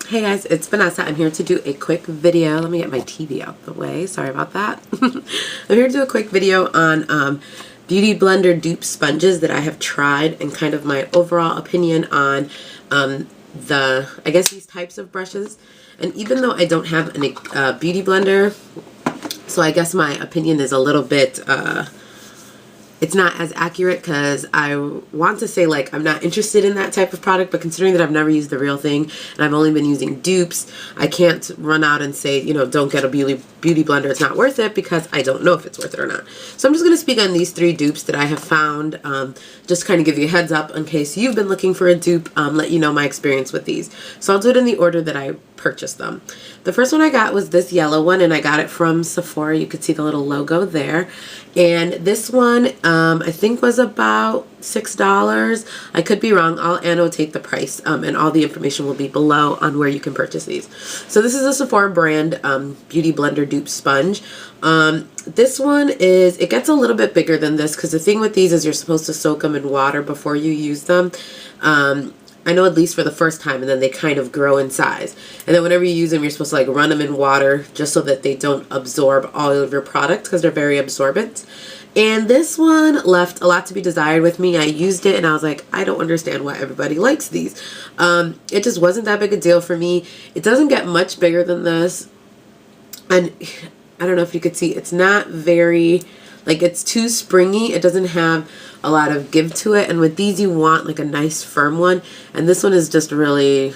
Hey guys, it's Vanessa. I'm here to do a quick video. Let me get my TV out the way. Sorry about that. I'm here to do a quick video on Beauty Blender dupe sponges that I have tried and kind of my overall opinion on I guess these types of brushes. And even though I don't have a Beauty Blender, so I guess my opinion is a little bit it's not as accurate because I want to say like I'm not interested in that type of product, but considering that I've never used the real thing and I've only been using dupes, I can't run out and say, you know, don't get a beauty blender, it's not worth it, because I don't know if it's worth it or not. So I'm just going to speak on these 3 dupes that I have found, just kind of give you a heads up in case you've been looking for a dupe, let you know my experience with these. So I'll do it in the order that I purchased them. The first one I got was this yellow one, and I got it from Sephora. You could see the little logo there. And this one I think was about $6. I could be wrong. I'll annotate the price and all the information will be below on where you can purchase these. So this is a Sephora brand Beauty Blender dupe sponge. This one it gets a little bit bigger than this, because the thing with these is you're supposed to soak them in water before you use them. I know, at least for the first time, and then they kind of grow in size. And then whenever you use them, you're supposed to like run them in water just so that they don't absorb all of your product, because they're very absorbent. And this one left a lot to be desired with me. I used it and I was like, I don't understand why everybody likes these. It just wasn't that big a deal for me. It doesn't get much bigger than this. And I don't know if you could see, it's not very, like, it's too springy. It doesn't have a lot of give to it. And with these, you want like a nice firm one. And this one is just really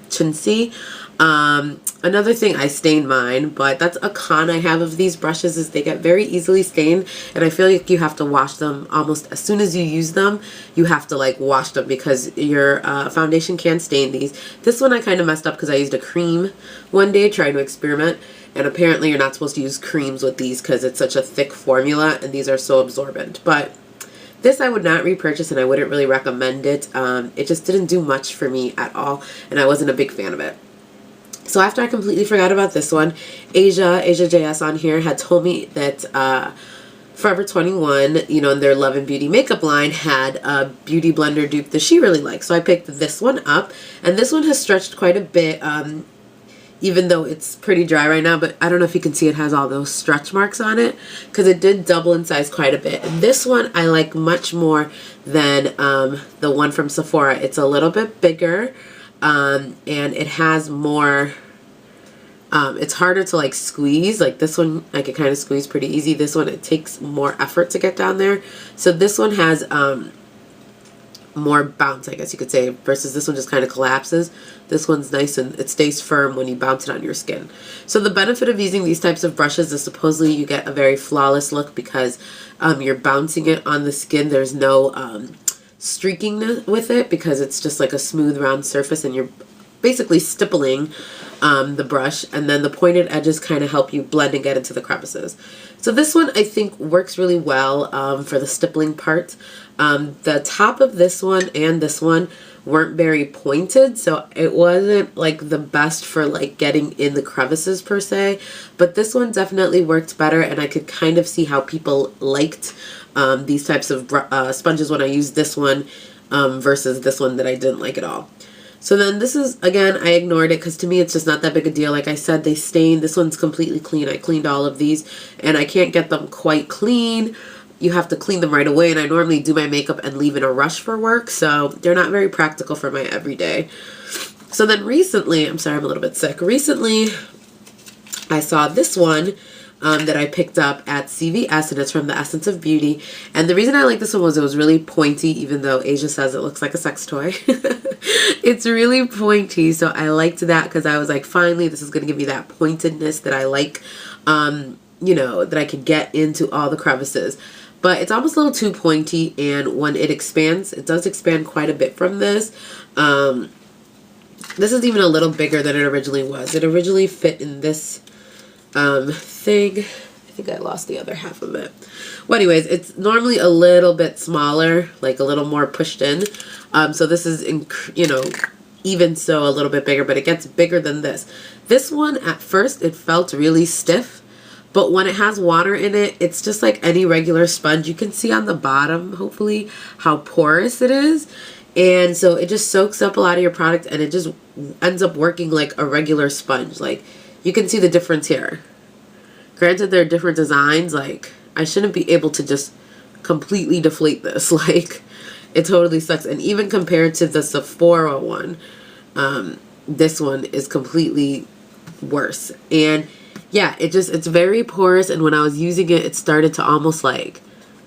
chintzy. Another thing, I stained mine, but that's a con I have of these brushes, is they get very easily stained, and I feel like you have to wash them almost as soon as you use them. You have to like wash them because your foundation can stain these. This one I kind of messed up because I used a cream one day trying to experiment, and apparently you're not supposed to use creams with these because it's such a thick formula and these are so absorbent. But this I would not repurchase and I wouldn't really recommend it. It just didn't do much for me at all, and I wasn't a big fan of it. So after I completely forgot about this one, Asia JS on here had told me that Forever 21, you know, in their Love and Beauty makeup line, had a Beauty Blender dupe that she really liked. So I picked this one up, and this one has stretched quite a bit, even though it's pretty dry right now. But I don't know if you can see, it has all those stretch marks on it because it did double in size quite a bit. And this one I like much more than the one from Sephora. It's a little bit bigger. And it has more, it's harder to like squeeze. Like this one, I can kind of squeeze pretty easy. This one, it takes more effort to get down there. So this one has more bounce, I guess you could say, versus this one just kind of collapses. This one's nice and it stays firm when you bounce it on your skin. So the benefit of using these types of brushes is supposedly you get a very flawless look because you're bouncing it on the skin. There's no streaking with it because it's just like a smooth round surface, and you're basically stippling the brush, and then the pointed edges kind of help you blend and get into the crevices. So this one I think works really well for the stippling part. The top of this one and this one weren't very pointed, so it wasn't like the best for like getting in the crevices per se, but this one definitely worked better, and I could kind of see how people liked these types of sponges when I used this one versus this one that I didn't like at all. So then this is, again, I ignored it because to me it's just not that big a deal. Like I said, they stain. This one's completely clean. I cleaned all of these and I can't get them quite clean. You have to clean them right away, and I normally do my makeup and leave in a rush for work, so they're not very practical for my everyday. So then recently, I'm sorry, I'm a little bit sick. Recently, I saw this one that I picked up at CVS, and it's from the Essence of Beauty. And the reason I like this one was it was really pointy, even though Asia says it looks like a sex toy. It's really pointy, so I liked that because I was like, finally, this is going to give me that pointedness that I like, you know, that I could get into all the crevices. But it's almost a little too pointy, and when it expands, it does expand quite a bit from this. This is even a little bigger than it originally was. It originally fit in this thing. I think I lost the other half of it. Well, anyways, it's normally a little bit smaller, like a little more pushed in. So this is, you know, even so a little bit bigger, but it gets bigger than this. This one, at first, it felt really stiff. But when it has water in it, it's just like any regular sponge. You can see on the bottom, hopefully, how porous it is. And so it just soaks up a lot of your product, and it just ends up working like a regular sponge. Like, you can see the difference here. Granted, there are different designs. Like, I shouldn't be able to just completely deflate this. Like, it totally sucks. And even compared to the Sephora one, this one is completely worse. And yeah, it's very porous, and when I was using it, it started to almost like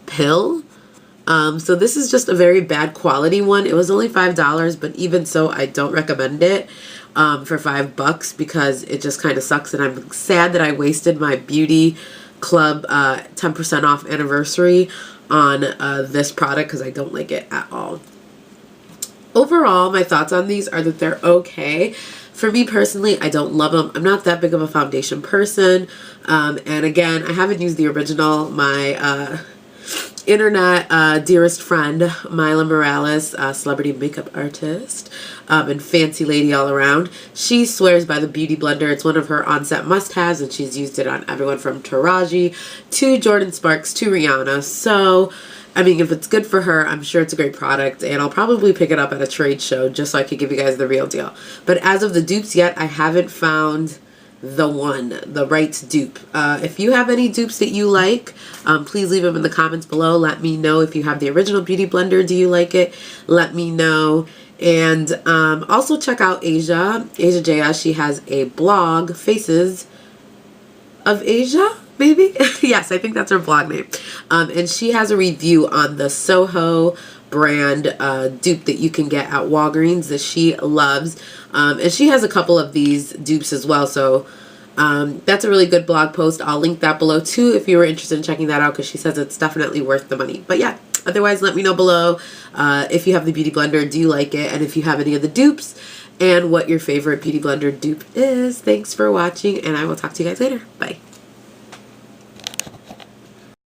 pill. So this is just a very bad quality one. It was only $5, but even so, I don't recommend it for $5 because it just kind of sucks, and I'm sad that I wasted my Beauty Club 10% off anniversary on this product because I don't like it at all. Overall, my thoughts on these are that they're okay. For me personally, I don't love them. I'm not that big of a foundation person. And again, I haven't used the original. My internet dearest friend, Myla Morales, celebrity makeup artist and fancy lady all around, she swears by the Beauty Blender. It's one of her on-set must-haves, and she's used it on everyone from Taraji to Jordan Sparks to Rihanna. So, I mean, if it's good for her, I'm sure it's a great product, and I'll probably pick it up at a trade show just so I could give you guys the real deal. But as of the dupes yet, I haven't found the right dupe. If you have any dupes that you like, please leave them in the comments below. Let me know if you have the original Beauty Blender. Do you like it? Let me know. And also check out Asia JS. She has a blog, Faces of Asia, maybe? Yes, I think that's her blog name. And she has a review on the Soho brand dupe that you can get at Walgreens that she loves. And she has a couple of these dupes as well. So that's a really good blog post. I'll link that below too if you were interested in checking that out, because she says it's definitely worth the money. But yeah, otherwise let me know below if you have the Beauty Blender, do you like it, and if you have any of the dupes, and what your favorite Beauty Blender dupe is. Thanks for watching, and I will talk to you guys later. Bye.